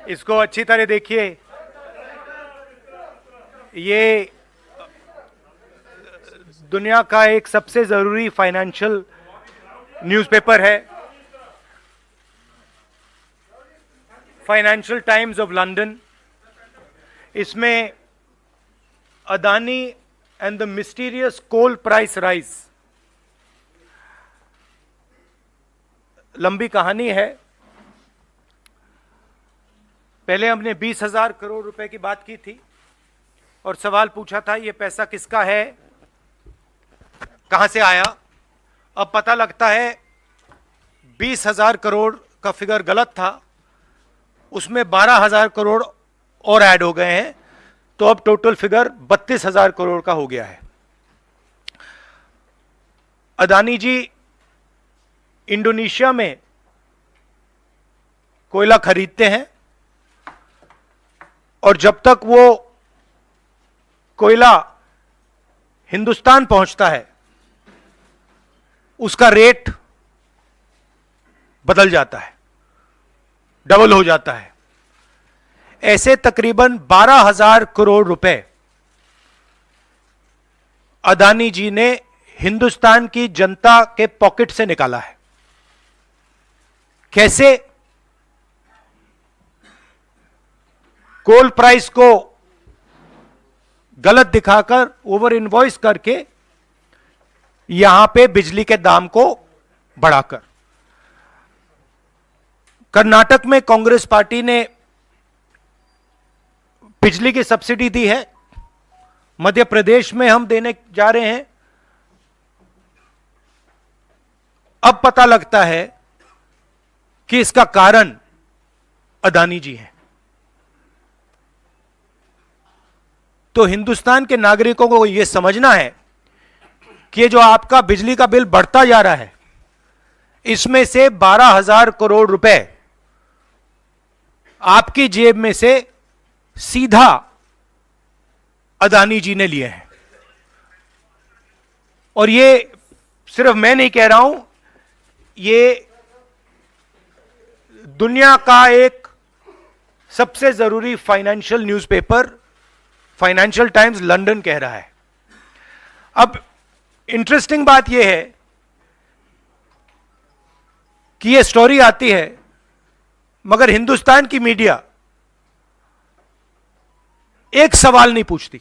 इसको अच्छी तरह देखिए। ये दुनिया का एक सबसे जरूरी फाइनेंशियल न्यूज़पेपर है, फाइनेंशियल टाइम्स ऑफ लंदन। इसमें Adani and the mysterious coal price rise, लंबी कहानी है। पहले हमने 20,000 करोड़ रुपए की बात की थी और सवाल पूछा था ये पैसा किसका है, कहां से आया। अब पता लगता है 20,000 करोड़ का फिगर गलत था, उसमें 12,000 करोड़ और ऐड हो गए हैं, तो अब टोटल फिगर 32,000 करोड़ का हो गया है। अदानी जी इंडोनेशिया में कोयला खरीदते हैं और जब तक वो कोयला हिंदुस्तान पहुंचता है उसका रेट बदल जाता है, डबल हो जाता है। ऐसे तकरीबन 12,000 करोड़ रुपए अदानी जी ने हिंदुस्तान की जनता के पॉकेट से निकाला है। कैसे? कोल प्राइस को गलत दिखाकर, ओवर इनवॉइस करके, यहां पे बिजली के दाम को बढ़ाकर। कर्नाटक में कांग्रेस पार्टी ने बिजली की सब्सिडी दी है, मध्य प्रदेश में हम देने जा रहे हैं। अब पता लगता है कि इसका कारण अदानी जी हैं। तो हिंदुस्तान के नागरिकों को यह समझना है कि जो आपका बिजली का बिल बढ़ता जा रहा है, इसमें से 12,000 करोड़ रुपए आपकी जेब में से सीधा अदानी जी ने लिए हैं। और ये सिर्फ मैं नहीं कह रहा हूं, ये दुनिया का एक सबसे जरूरी financial newspaper financial times London कह रहा है। अब इंटरेस्टिंग बात यह है कि यह स्टोरी आती है, मगर हिंदुस्तान की मीडिया एक सवाल नहीं पूछती।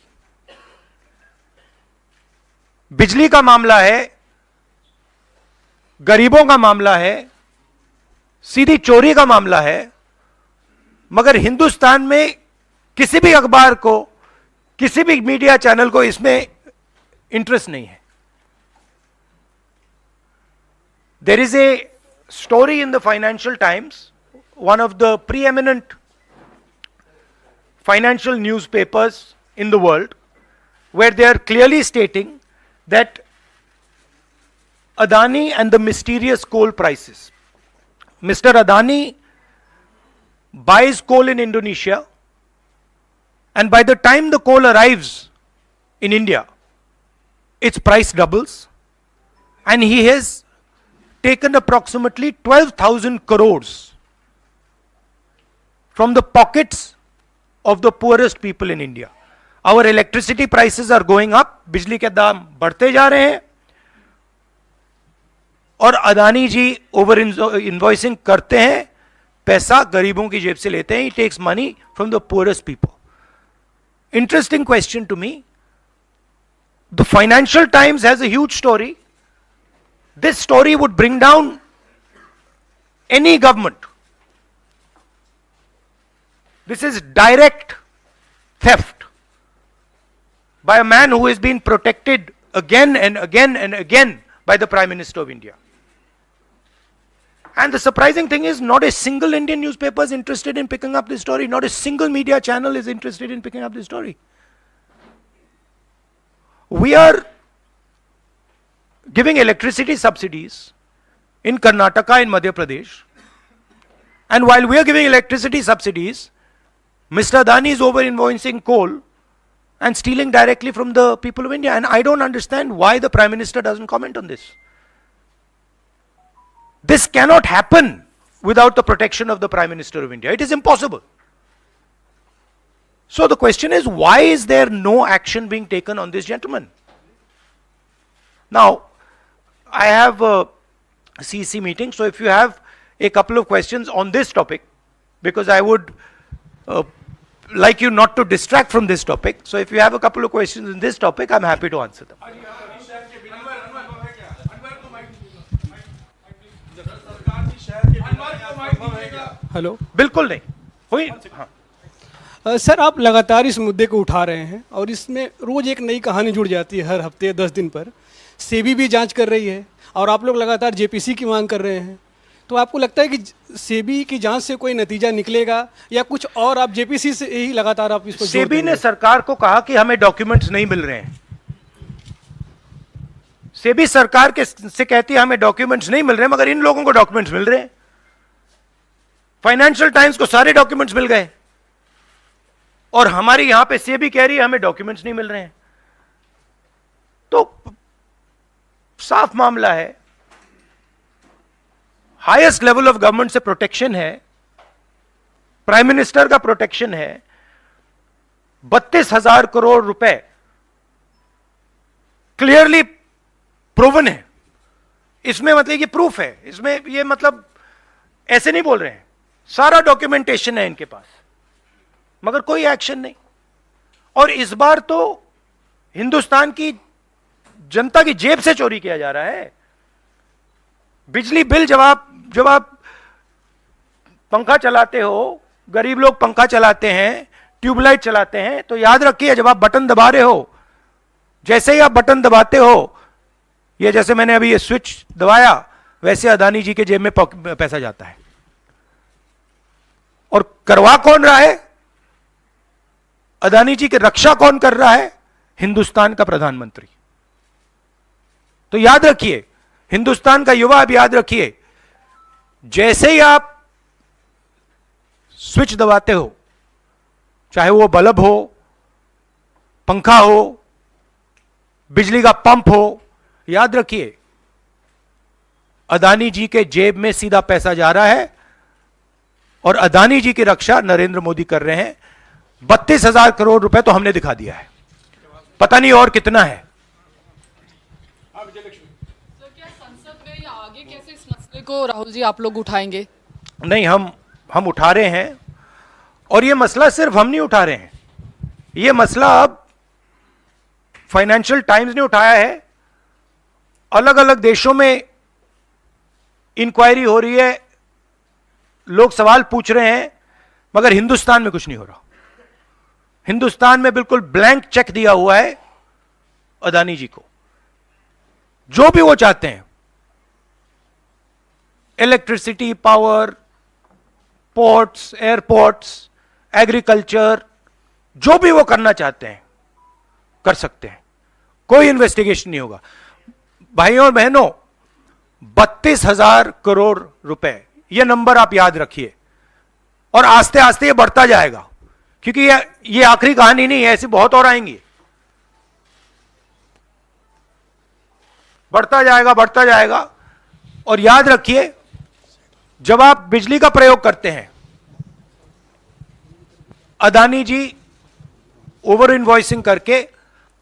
बिजली का मामला है, गरीबों का मामला है, सीधी चोरी का मामला है, मगर हिंदुस्तान में किसी भी अखबार को, किसी भी मीडिया चैनल को इसमें इंटरेस्ट नहीं है। There is a story in the Financial Times, one of the preeminent financial newspapers in the world, where they are clearly stating that Adani and the mysterious coal prices. Mr. Adani buys coal in Indonesia, and by the time the coal arrives in India, its price doubles, and he has taken approximately 12,000 crores from the pockets of the poorest people in India. Our electricity prices are going up, बिजली के दाम बढ़ते जा रहे हैं, और अदानी जी over invoicing करते हैं, पैसा गरीबों की जेब से लेते हैं. He takes money from the poorest people. Interesting question to me. The Financial Times has a huge story. This story would bring down any government. This is direct theft by a man who has been protected again and again and again by the Prime Minister of India. And the surprising thing is, not a single Indian newspaper is interested in picking up this story. Not a single media channel is interested in picking up this story. We are giving electricity subsidies in Karnataka, in Madhya Pradesh. And while we are giving electricity subsidies, Mr. Adani is over-invoicing coal and stealing directly from the people of India. And I don't understand why the Prime Minister doesn't comment on this. This cannot happen without the protection of the Prime Minister of India. It is impossible. So the question is, why is there no action being taken on this gentleman? Now, I have a CEC meeting, so if you have a couple of questions on this topic, because I would like you not to distract from this topic. So if you have a couple of questions in this topic, I'm happy to answer them. Hello बिल्कुल नहीं हुई। हाँ। Sir, आप लगातार इस मुद्दे को उठा रहे हैं और इसमें रोज एक नई कहानी जुड़ जाती है हर हफ्ते 10 दिन पर। सेबी भी जांच कर रही है और आप लोग लगातार जेपीसी की मांग कर रहे हैं। तो आपको लगता है कि सेबी की जांच से कोई नतीजा निकलेगा या कुछ और आप जेपीसी से ही लगातार आप इसको? सेबी ने सरकार को कहा कि हमें डॉक्यूमेंट्स नहीं मिल रहे हैं। सेबी सरकार के से कहती है हमें डॉक्यूमेंट्स नहीं मिल रहे हैं, मगर इन लोगों को डॉक्यूमेंट्स मिल रहे हैं। फाइनेंशियल टाइम्स को सारे डॉक्यूमेंट्स मिल गए और हमारी यहां पे सेबी कह रही है हमें डॉक्यूमेंट्स नहीं मिल रहे हैं। तो साफ मामला है, हाईएस्ट लेवल ऑफ गवर्नमेंट से प्रोटेक्शन है, प्राइम मिनिस्टर का प्रोटेक्शन है। 32,000 करोड़ रुपए क्लियरली प्रूवन है। इसमें मतलब ये प्रूफ है, इसमें ये मतलब ऐसे नहीं बोल रहे हैं, सारा डॉक्यूमेंटेशन है इनके पास, मगर कोई एक्शन नहीं। और इस बार तो हिंदुस्तान की जनता की जेब से चोरी किया जा रहा है। बिजली बिल जब आप पंखा चलाते हो, गरीब लोग पंखा चलाते हैं, ट्यूबलाइट चलाते हैं, तो याद रखिए जब आप बटन दबा रहे हो, जैसे ही आप बटन दबाते हो, ये जैसे मैंने अभी ये स्विच दबाया, वैसे अदानी जी के जेब में पैसा जाता है। और करवा कौन रहा है? अदानी जी की रक्षा कौन कर रहा है? हिंदुस्तान का प्रधानमंत्री। तो याद रखिए, हिंदुस्तान का युवा, अब याद रखिए, जैसे ही आप स्विच दबाते हो, चाहे वो बल्ब हो, पंखा हो, बिजली का पंप हो, याद रखिए अदानी जी के जेब में सीधा पैसा जा रहा है और अदानी जी की रक्षा नरेंद्र मोदी कर रहे हैं। 32,000 करोड़ रुपए तो हमने दिखा दिया है, पता नहीं और कितना है। सर, क्या संसद में या आगे कैसे इस मसले को राहुल जी आप लोग उठाएंगे? नहीं, हम उठा रहे हैं, और यह मसला सिर्फ हम नहीं उठा रहे हैं, यह मसला अब फाइनेंशियल टाइम्स ने उठाया है। अलग अलग देशों में इंक्वायरी हो रही है, लोग सवाल पूछ रहे हैं, मगर हिंदुस्तान में कुछ नहीं हो रहा। हिंदुस्तान में बिल्कुल ब्लैंक चेक दिया हुआ है अदानी जी को। जो भी वो चाहते हैं, electricity, power, ports, airports, agriculture, जो भी वो करना चाहते हैं कर सकते हैं, कोई इन्वेस्टिगेशन नहीं होगा। भाइयों और बहनों, 32,000 करोड़ रुपए, यह नंबर आप याद रखिए, और आस्ते आस्ते ये बढ़ता जाएगा, क्योंकि ये आखिरी कहानी नहीं है, ऐसी बहुत और आएंगी। बढ़ता जाएगा। और याद रखिए, जब आप बिजली का प्रयोग करते हैं, अदानी जी ओवर इनवॉइसिंग करके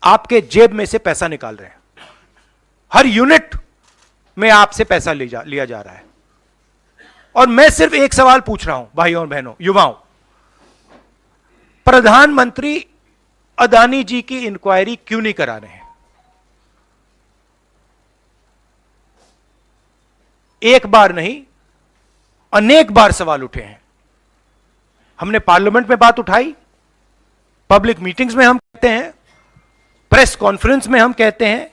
आपके जेब में से पैसा निकाल रहे हैं। हर यूनिट में आपसे पैसा लिया जा रहा है। और मैं सिर्फ एक सवाल पूछ रहा हूं भाइयों और बहनों, युवाओं, प्रधानमंत्री अदानी जी की इंक्वायरी क्यों नहीं करा रहे हैं? एक बार नहीं, अनेक बार सवाल उठे हैं। हमने पार्लियामेंट में बात उठाई, पब्लिक मीटिंग्स में हम कहते हैं, प्रेस कॉन्फ्रेंस में हम कहते हैं,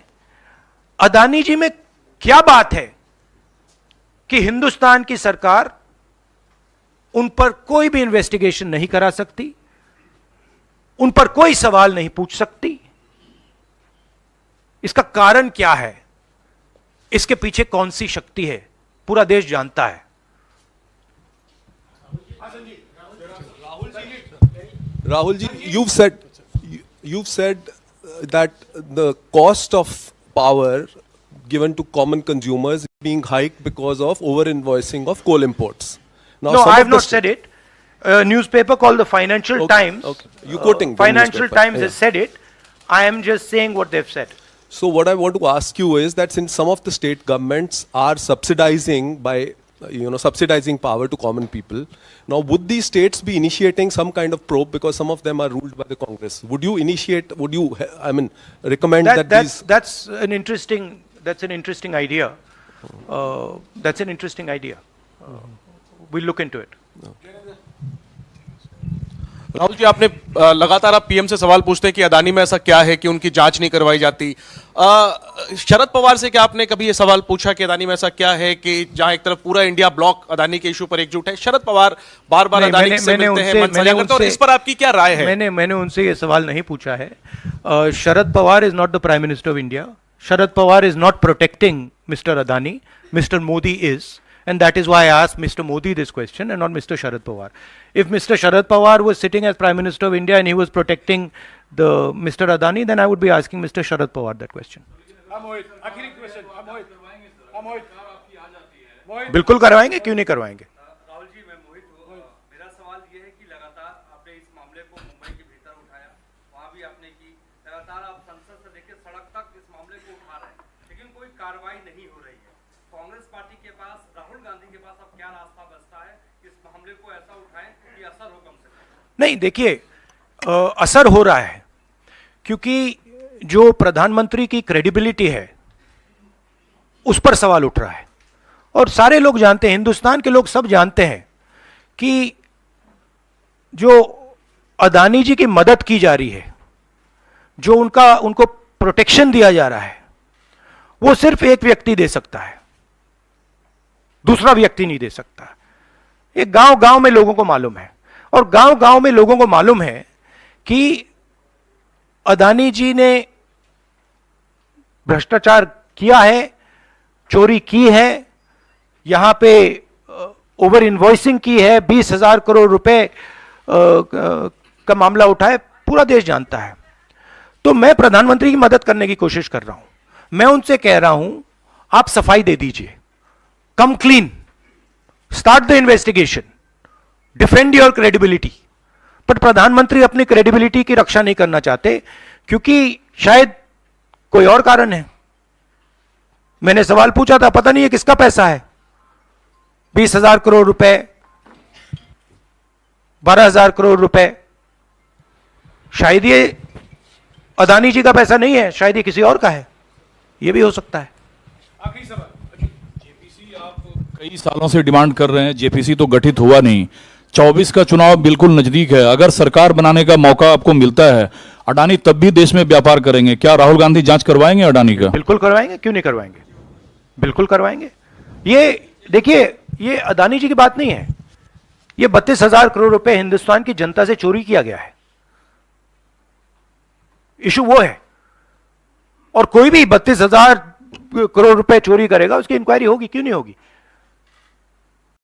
अदानी जी में क्या बात है कि हिंदुस्तान की सरकार उन पर कोई भी इन्वेस्टिगेशन नहीं करा सकती, उन पर कोई सवाल नहीं पूछ सकती? इसका कारण क्या है? इसके पीछे कौन सी शक्ति है? पूरा देश जानता है। Rahul ji, you've said that the cost of power given to common consumers is being hiked because of over invoicing of coal imports. Now, No, I have not said it. A newspaper called the Financial Okay, Times. okay. You quoting the Financial newspaper, Times yeah. has said it. I am just saying what they've said. So what I want to ask you is that since some of the state governments are subsidizing by, subsidizing power to common people, now would these states be initiating some kind of probe because some of them are ruled by the Congress? Would you initiate? Would you, recommend that these? That's an interesting idea. That's an interesting idea. We'll look into it. Rahul ji, आपने लगातार आप PM से सवाल पूछते हैं कि अदानी में ऐसा क्या है कि उनकी जांच नहीं करवाई जाती। शरद पवार से क्या आपने कभी ये सवाल पूछा कि अदानी में ऐसा क्या है कि जहां एक तरफ पूरा इंडिया ब्लॉक अदानी के इशू पर एकजुट है? शरद पवार बार बार अदानी से मिलते हैं, मनसानियां करते हैं, और इस पर आपकी क्या राय है? मैंने उनसे ये सवाल नहीं पूछा है। Sharad Pawar is not the prime minister of India. Sharad Pawar is not protecting mister Adani. Mister Modi is. And that is why I asked Mr. Modi this question and not Mr. Sharad Pawar. If Mr. Sharad Pawar was sitting as Prime Minister of India and he was protecting the Mr. Adani, then I would be asking Mr. Sharad Pawar that question. बिल्कुल करवाएंगे, क्यों नहीं करवाएंगे? राहुल जी, मैं मोहित हूँ। मेरा सवाल ये है कि लगातार आपने इस मामले को मुंबई के भीतर उठाया, वहाँ भी आपने की, लगातार आप संसद से लेकर सड़क तक इस मामले को उठा रहे हैं, लेकिन कोई कार्रवाई नहीं हो रही है। कांग्रेस पार्टी के पास, राहुल गांधी के पास अब क्या रास्ता बचता है इस मामले को ऐसा उठाएं कि असर हो कम से कम? नहीं, देखिए, असर हो रहा है क्योंकि जो प्रधानमंत्री की क्रेडिबिलिटी है उस पर सवाल उठ रहा है। और सारे लोग जानते हैं, हिंदुस्तान के लोग सब जानते हैं कि जो अदानी जी की मदद की जा रही है, जो उनको प्रोटेक्शन दिया जा रहा है, वो सिर्फ एक व्यक्ति दे सकता है, दूसरा व्यक्ति नहीं दे सकता। ये गांव गांव में लोगों को मालूम है, और गांव गांव में लोगों को मालूम है कि अदानी जी ने भ्रष्टाचार किया है, चोरी की है, यहां पे ओवर इनवॉइसिंग की है, 20,000 करोड़ रुपए का मामला उठा है, पूरा देश जानता है। तो मैं प्रधानमंत्री की मदद करने की कोशिश कर रहा हूं। मैं उनसे कह रहा हूं, आप सफाई दे दीजिए, कम clean, start the investigation, defend your credibility. पर प्रधानमंत्री अपनी क्रेडिबिलिटी की रक्षा नहीं करना चाहते क्योंकि शायद कोई और कारण है। मैंने सवाल पूछा था, पता नहीं है किसका पैसा है, 20,000 करोड़ रुपए, 12,000 करोड़ रुपए, शायद ये अदानी जी का पैसा नहीं है, शायद ये किसी और का है, ये भी हो सकता है। आखिरी सवाल। जेपीसी आप कई सालों से डिमांड कर रहे हैं, जेपीसी तो गठित हुआ नहीं। 24 का चुनाव बिल्कुल नजदीक है, अगर सरकार बनाने का मौका आपको मिलता है, अडानी तब भी देश में व्यापार करेंगे, क्या राहुल गांधी जांच करवाएंगे अडानी का? बिल्कुल करवाएंगे, क्यों नहीं करवाएंगे, बिल्कुल करवाएंगे। ये देखिए, ये अदानी जी की बात नहीं है, ये 32,000 करोड़ रुपए हिंदुस्तान की जनता से चोरी किया गया है, इशू वो है। और कोई भी 32,000 करोड़ रुपए चोरी करेगा, उसकी इंक्वायरी होगी, क्यों नहीं होगी?